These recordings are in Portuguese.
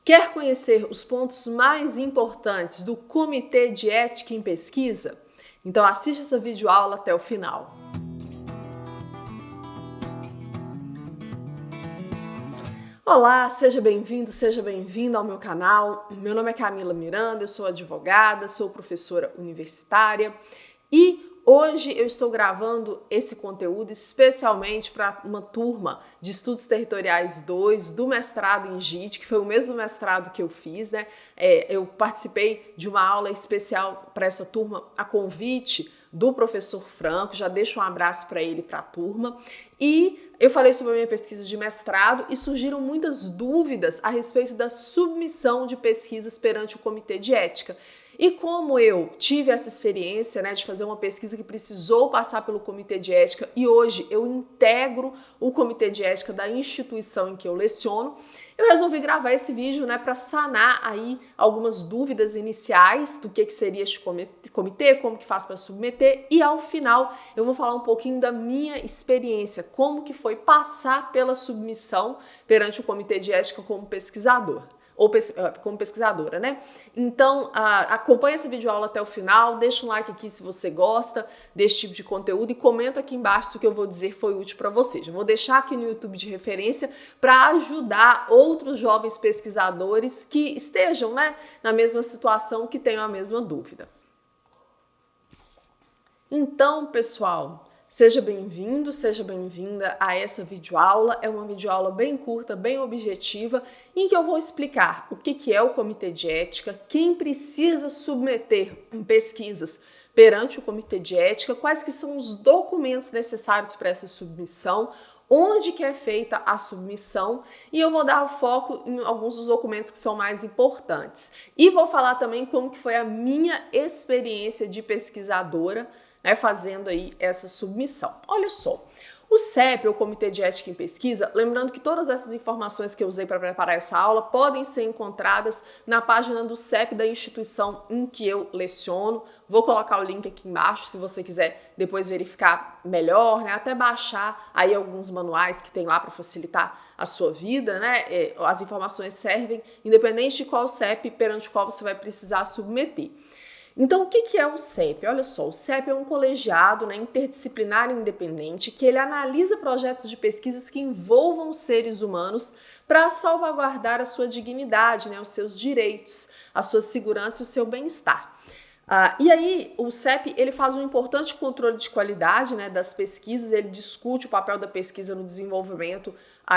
Quer conhecer os pontos mais importantes do Comitê de Ética em Pesquisa? Então assiste essa videoaula até o final. Olá, seja bem-vindo ao meu canal. Meu nome é Camila Miranda, eu sou advogada, sou professora universitária e hoje eu estou gravando esse conteúdo especialmente para uma turma de Estudos Territoriais 2 do mestrado em JIT, que foi o mesmo mestrado que eu fiz, né? Eu participei de uma aula especial para essa turma a convite do professor Franco, já deixo um abraço para ele e para a turma. E eu falei sobre a minha pesquisa de mestrado e surgiram muitas dúvidas a respeito da submissão de pesquisas perante o Comitê de Ética. E como eu tive essa experiência, né, de fazer uma pesquisa que precisou passar pelo Comitê de Ética e hoje eu integro o Comitê de Ética da instituição em que eu leciono, eu resolvi gravar esse vídeo, né, para sanar aí algumas dúvidas iniciais do que seria este comitê, como que faz para submeter e ao final eu vou falar um pouquinho da minha experiência, como que foi passar pela submissão perante o Comitê de Ética como pesquisador. Ou como pesquisadora, né? Então, acompanha essa videoaula até o final, deixa um like aqui se você gosta desse tipo de conteúdo e comenta aqui embaixo se o que eu vou dizer foi útil para você. Já vou deixar aqui no YouTube de referência para ajudar outros jovens pesquisadores que estejam, né, na mesma situação, que tenham a mesma dúvida. Então, pessoal, seja bem-vindo, seja bem-vinda a essa videoaula. É uma videoaula bem curta, bem objetiva, em que eu vou explicar o que é o Comitê de Ética, quem precisa submeter pesquisas perante o Comitê de Ética, quais que são os documentos necessários para essa submissão, onde que é feita a submissão e eu vou dar o foco em alguns dos documentos que são mais importantes. E vou falar também como que foi a minha experiência de pesquisadora, né, fazendo aí essa submissão. Olha só, o CEP, o Comitê de Ética em Pesquisa, lembrando que todas essas informações que eu usei para preparar essa aula podem ser encontradas na página do CEP da instituição em que eu leciono. Vou colocar o link aqui embaixo se você quiser depois verificar melhor, né, até baixar aí alguns manuais que tem lá para facilitar a sua vida, né? As informações servem independente de qual CEP perante o qual você vai precisar submeter. Então, o que é o CEP? Olha só, o CEP é um colegiado, né, interdisciplinar e independente que ele analisa projetos de pesquisas que envolvam seres humanos para salvaguardar a sua dignidade, né, os seus direitos, a sua segurança e o seu bem-estar. E aí, o CEP ele faz um importante controle de qualidade, né, das pesquisas, ele discute o papel da pesquisa no desenvolvimento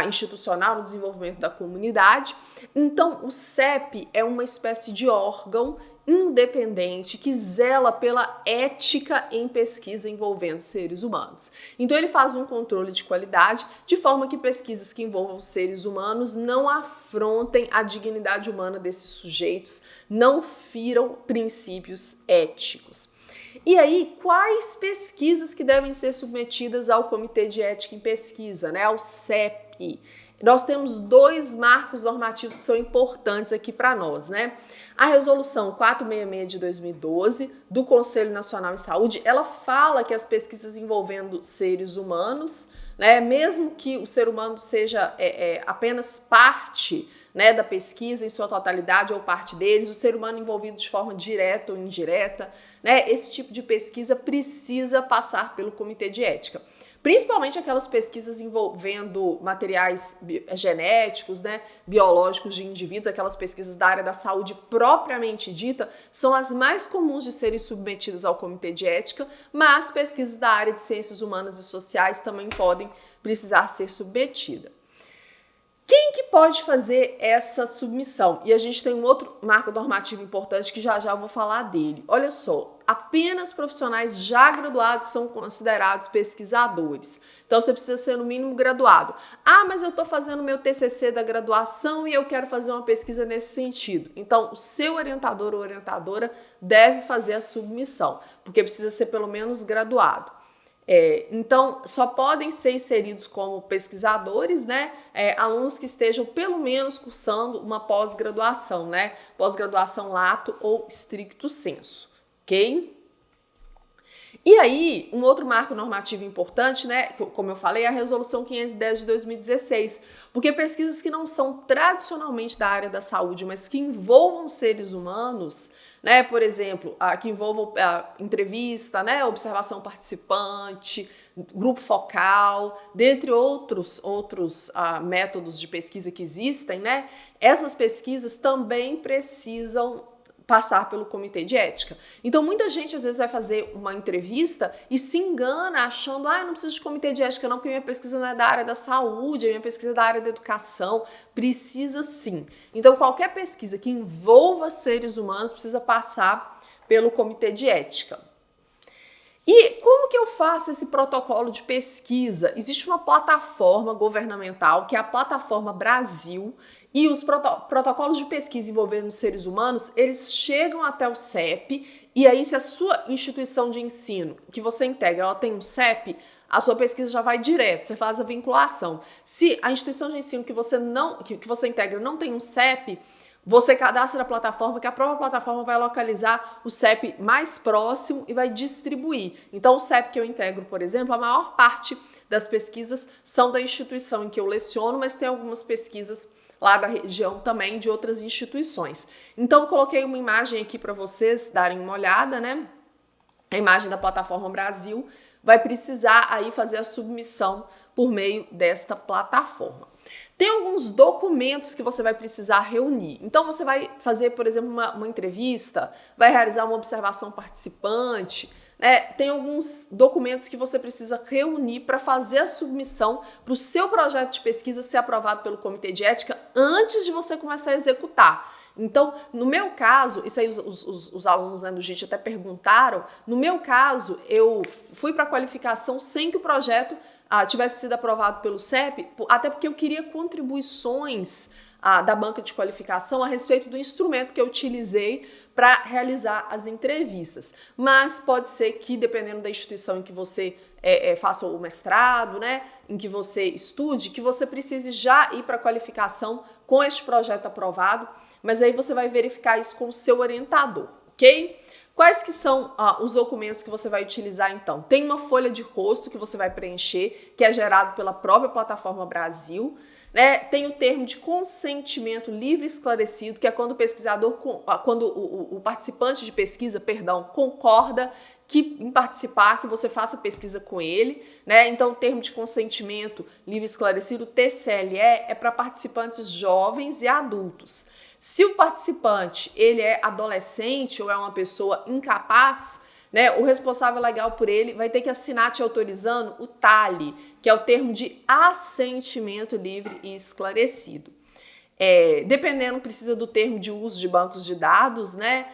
institucional, no desenvolvimento da comunidade. Então, o CEP é uma espécie de órgão independente que zela pela ética em pesquisa envolvendo seres humanos. Então ele faz um controle de qualidade de forma que pesquisas que envolvam seres humanos não afrontem a dignidade humana desses sujeitos, não firam princípios éticos. E aí, quais pesquisas que devem ser submetidas ao Comitê de Ética em Pesquisa, né, ao CEP? Nós temos dois marcos normativos que são importantes aqui para nós, né? A Resolução 466 de 2012 do Conselho Nacional em Saúde, ela fala que as pesquisas envolvendo seres humanos, né, mesmo que o ser humano seja apenas parte, né, da pesquisa em sua totalidade ou parte deles, o ser humano envolvido de forma direta ou indireta, né, esse tipo de pesquisa precisa passar pelo Comitê de Ética. Principalmente aquelas pesquisas envolvendo materiais genéticos, né, biológicos de indivíduos, aquelas pesquisas da área da saúde propriamente dita, são as mais comuns de serem submetidas ao Comitê de Ética, mas pesquisas da área de ciências humanas e sociais também podem precisar ser submetidas. Quem que pode fazer essa submissão? E a gente tem um outro marco normativo importante que já eu vou falar dele. Olha só, apenas profissionais já graduados são considerados pesquisadores. Então você precisa ser no mínimo graduado. Ah, mas eu estou fazendo meu TCC da graduação e eu quero fazer uma pesquisa nesse sentido. Então o seu orientador ou orientadora deve fazer a submissão, porque precisa ser pelo menos graduado. Então, só podem ser inseridos como pesquisadores, né, alunos que estejam pelo menos cursando uma pós-graduação, né, pós-graduação lato ou stricto sensu, ok? E aí, um outro marco normativo importante, né, como eu falei, é a Resolução 510 de 2016, porque pesquisas que não são tradicionalmente da área da saúde, mas que envolvam seres humanos, né, por exemplo, que envolvam entrevista, né, observação participante, grupo focal, dentre outros métodos de pesquisa que existem, né, essas pesquisas também precisam passar pelo comitê de ética. Então, muita gente às vezes vai fazer uma entrevista e se engana achando, não preciso de comitê de ética não, porque minha pesquisa não é da área da saúde, a minha pesquisa é da área da educação. Precisa sim. Então, qualquer pesquisa que envolva seres humanos precisa passar pelo comitê de ética. E como que eu faço esse protocolo de pesquisa? Existe uma plataforma governamental, que é a Plataforma Brasil, e os protocolos de pesquisa envolvendo os seres humanos, eles chegam até o CEP, e aí se a sua instituição de ensino, que você integra, ela tem um CEP, a sua pesquisa já vai direto, você faz a vinculação. Se a instituição de ensino que você integra não tem um CEP, você cadastra a plataforma, que a própria plataforma vai localizar o CEP mais próximo e vai distribuir. Então, o CEP que eu integro, por exemplo, a maior parte das pesquisas são da instituição em que eu leciono, mas tem algumas pesquisas lá da região também de outras instituições. Então, eu coloquei uma imagem aqui para vocês darem uma olhada, né? A imagem da Plataforma Brasil vai precisar aí fazer a submissão por meio desta plataforma. Tem alguns documentos que você vai precisar reunir. Então, você vai fazer, por exemplo, uma entrevista, vai realizar uma observação participante, né? Tem alguns documentos que você precisa reunir para fazer a submissão para o seu projeto de pesquisa ser aprovado pelo Comitê de Ética antes de você começar a executar. Então, no meu caso, isso aí os alunos, né, do JIT até perguntaram, no meu caso, eu fui para a qualificação sem que o projeto tivesse sido aprovado pelo CEP, até porque eu queria contribuições da banca de qualificação a respeito do instrumento que eu utilizei para realizar as entrevistas. Mas pode ser que, dependendo da instituição em que você faça o mestrado, né, em que você estude, que você precise já ir para a qualificação com este projeto aprovado, mas aí você vai verificar isso com o seu orientador, ok? Quais que são os documentos que você vai utilizar então? Tem uma folha de rosto que você vai preencher, que é gerado pela própria Plataforma Brasil, né? Tem o termo de consentimento livre e esclarecido, que é quando o pesquisador, quando o participante de pesquisa, concorda em participar, que você faça pesquisa com ele, né? Então, o termo de consentimento livre e esclarecido, TCLE, é para participantes jovens e adultos. Se o participante ele é adolescente ou é uma pessoa incapaz, né, o responsável legal por ele vai ter que assinar te autorizando o TALI, que é o termo de assentimento livre e esclarecido. Dependendo, precisa do termo de uso de bancos de dados, né?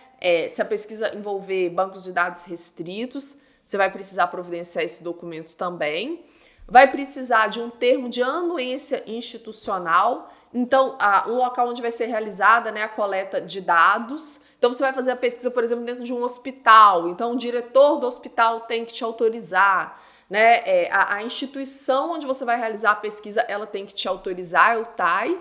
Se a pesquisa envolver bancos de dados restritos, você vai precisar providenciar esse documento também. Vai precisar de um termo de anuência institucional. Então, o local onde vai ser realizada, né, a coleta de dados. Então, você vai fazer a pesquisa, por exemplo, dentro de um hospital. Então, o diretor do hospital tem que te autorizar, né? A instituição onde você vai realizar a pesquisa, ela tem que te autorizar, é o TAI.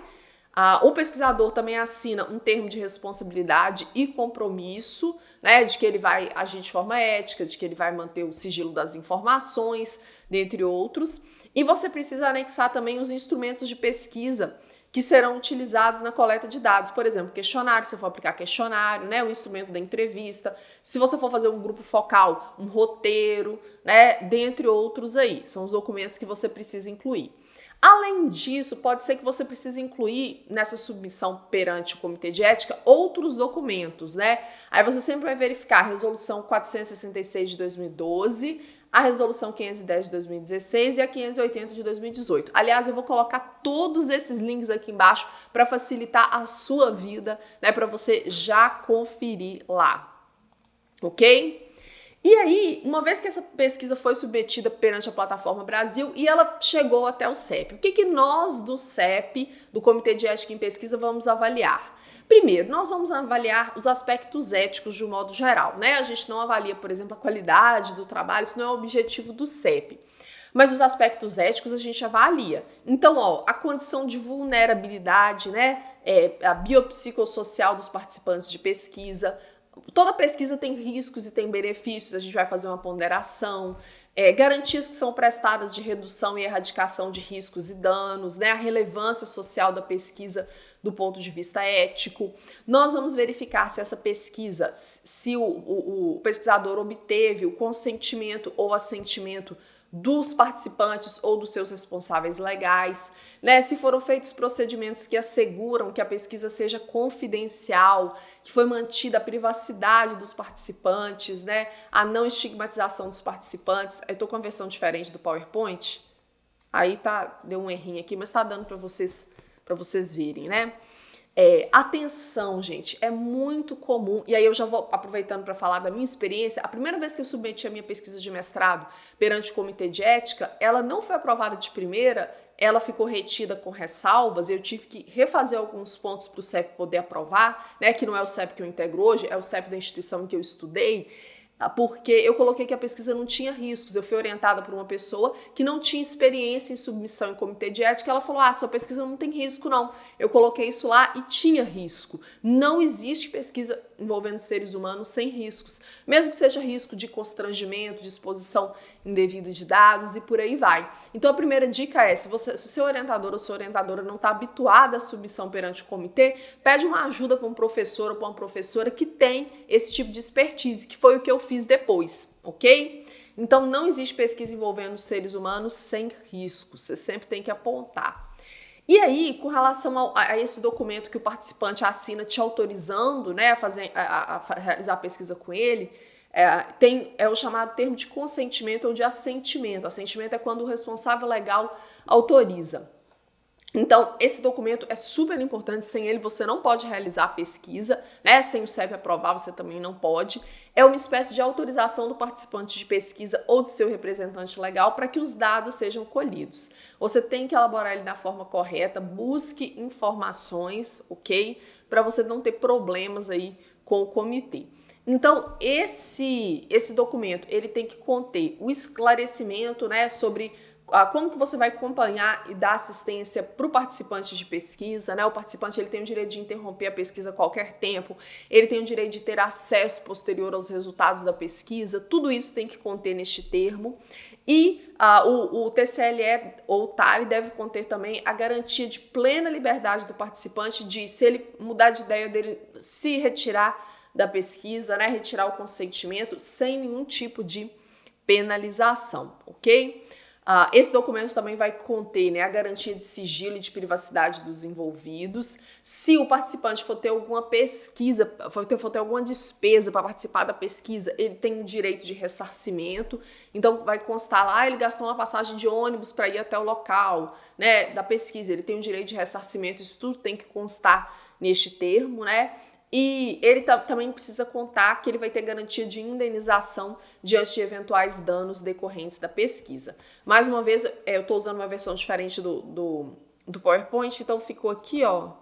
O pesquisador também assina um termo de responsabilidade e compromisso, né, de que ele vai agir de forma ética, de que ele vai manter o sigilo das informações, dentre outros. E você precisa anexar também os instrumentos de pesquisa que serão utilizados na coleta de dados. Por exemplo, questionário, se for aplicar questionário, né, o instrumento da entrevista. Se você for fazer um grupo focal, um roteiro, né, dentre outros aí. São os documentos que você precisa incluir. Além disso, pode ser que você precise incluir nessa submissão perante o Comitê de Ética outros documentos, né? Aí você sempre vai verificar a Resolução 466 de 2012, a Resolução 510 de 2016 e a 580 de 2018. Aliás, eu vou colocar todos esses links aqui embaixo para facilitar a sua vida, né? Para você já conferir lá, ok? E aí, uma vez que essa pesquisa foi submetida perante a Plataforma Brasil e ela chegou até o CEP, o que nós do CEP, do Comitê de Ética em Pesquisa, vamos avaliar? Primeiro, nós vamos avaliar os aspectos éticos de um modo geral, né? A gente não avalia, por exemplo, a qualidade do trabalho, isso não é o objetivo do CEP. Mas os aspectos éticos a gente avalia. Então, a condição de vulnerabilidade, né? A biopsicossocial dos participantes de pesquisa, Toda pesquisa tem riscos e tem benefícios, a gente vai fazer uma ponderação, garantias que são prestadas de redução e erradicação de riscos e danos, né, a relevância social da pesquisa do ponto de vista ético. Nós vamos verificar se essa pesquisa, se o pesquisador obteve o consentimento ou assentimento dos participantes ou dos seus responsáveis legais, né? Se foram feitos procedimentos que asseguram que a pesquisa seja confidencial, que foi mantida a privacidade dos participantes, né? A não estigmatização dos participantes. Eu tô com uma versão diferente do PowerPoint. Aí deu um errinho aqui, mas tá dando para vocês verem, né? Atenção, gente, é muito comum, e aí eu já vou aproveitando para falar da minha experiência. A primeira vez que eu submeti a minha pesquisa de mestrado perante o comitê de ética, ela não foi aprovada de primeira, ela ficou retida com ressalvas, eu tive que refazer alguns pontos para o CEP poder aprovar, né, que não é o CEP que eu integro hoje, é o CEP da instituição em que eu estudei, porque eu coloquei que a pesquisa não tinha riscos. Eu fui orientada por uma pessoa que não tinha experiência em submissão em comitê de ética. Ela falou, sua pesquisa não tem risco não. Eu coloquei isso lá e tinha risco. Não existe pesquisa envolvendo seres humanos sem riscos. Mesmo que seja risco de constrangimento, de exposição indevida de dados e por aí vai. Então a primeira dica é, se o seu orientador ou sua orientadora não está habituada à submissão perante o comitê, pede uma ajuda para um professor ou para uma professora que tem esse tipo de expertise, que foi o que eu fiz depois, ok? Então não existe pesquisa envolvendo seres humanos sem riscos, você sempre tem que apontar. E aí, com relação a esse documento que o participante assina te autorizando, né, a realizar a pesquisa com ele, tem o chamado termo de consentimento ou de assentimento. Assentimento é quando o responsável legal autoriza. Então, esse documento é super importante, sem ele você não pode realizar a pesquisa, né? Sem o CEP aprovar você também não pode. É uma espécie de autorização do participante de pesquisa ou de seu representante legal para que os dados sejam colhidos. Você tem que elaborar ele da forma correta, busque informações, ok? Para você não ter problemas aí com o comitê. Então, esse documento, ele tem que conter o esclarecimento, né, sobre como que você vai acompanhar e dar assistência para o participante de pesquisa, né? O participante ele tem o direito de interromper a pesquisa a qualquer tempo, ele tem o direito de ter acesso posterior aos resultados da pesquisa, tudo isso tem que conter neste termo. E o TCLE ou o TALE deve conter também a garantia de plena liberdade do participante de, se ele mudar de ideia dele, se retirar da pesquisa, né? Retirar o consentimento sem nenhum tipo de penalização, ok? Esse documento também vai conter, né, a garantia de sigilo e de privacidade dos envolvidos. Se o participante for ter alguma pesquisa, for ter alguma despesa para participar da pesquisa, ele tem o direito de ressarcimento. Então vai constar lá, ele gastou uma passagem de ônibus para ir até o local, né, da pesquisa, ele tem o direito de ressarcimento, isso tudo tem que constar neste termo, né? E ele também precisa contar que ele vai ter garantia de indenização diante de eventuais danos decorrentes da pesquisa. Mais uma vez, eu estou usando uma versão diferente do PowerPoint, então ficou aqui, ó.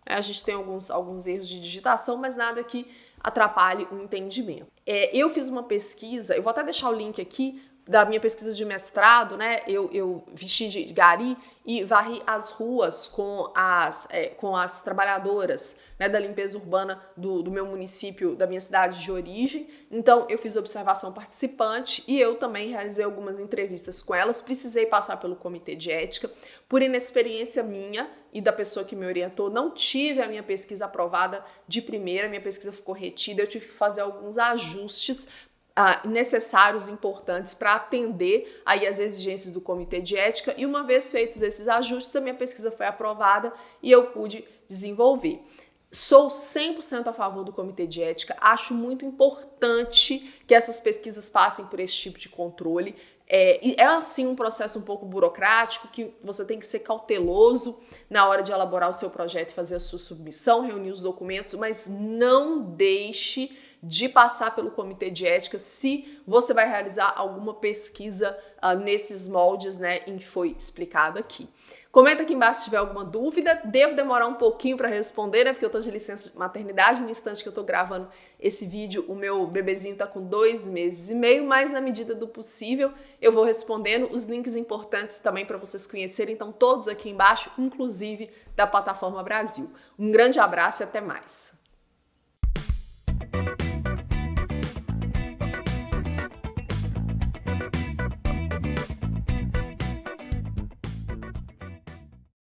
A gente tem alguns erros de digitação, mas nada que atrapalhe o entendimento. Eu fiz uma pesquisa, eu vou até deixar o link aqui, da minha pesquisa de mestrado, né, eu vesti de gari e varri as ruas com as trabalhadoras, né, da limpeza urbana do meu município, da minha cidade de origem. Então, eu fiz observação participante e eu também realizei algumas entrevistas com elas. Precisei passar pelo comitê de ética. Por inexperiência minha e da pessoa que me orientou, não tive a minha pesquisa aprovada de primeira, minha pesquisa ficou retida, eu tive que fazer alguns ajustes necessários, importantes para atender aí as exigências do comitê de ética, e uma vez feitos esses ajustes, a minha pesquisa foi aprovada e eu pude desenvolver. Sou 100% a favor do comitê de ética, acho muito importante que essas pesquisas passem por esse tipo de controle. Assim um processo um pouco burocrático, que você tem que ser cauteloso na hora de elaborar o seu projeto e fazer a sua submissão, reunir os documentos, mas não deixe de passar pelo comitê de ética se você vai realizar alguma pesquisa nesses moldes, né, em que foi explicado aqui. Comenta aqui embaixo se tiver alguma dúvida. Devo demorar um pouquinho para responder, né? Porque eu tô de licença de maternidade. No instante que eu tô gravando esse vídeo, o meu bebezinho tá com 2 meses e meio, mas na medida do possível eu vou respondendo. Os links importantes também para vocês conhecerem, então todos aqui embaixo, inclusive da Plataforma Brasil. Um grande abraço e até mais.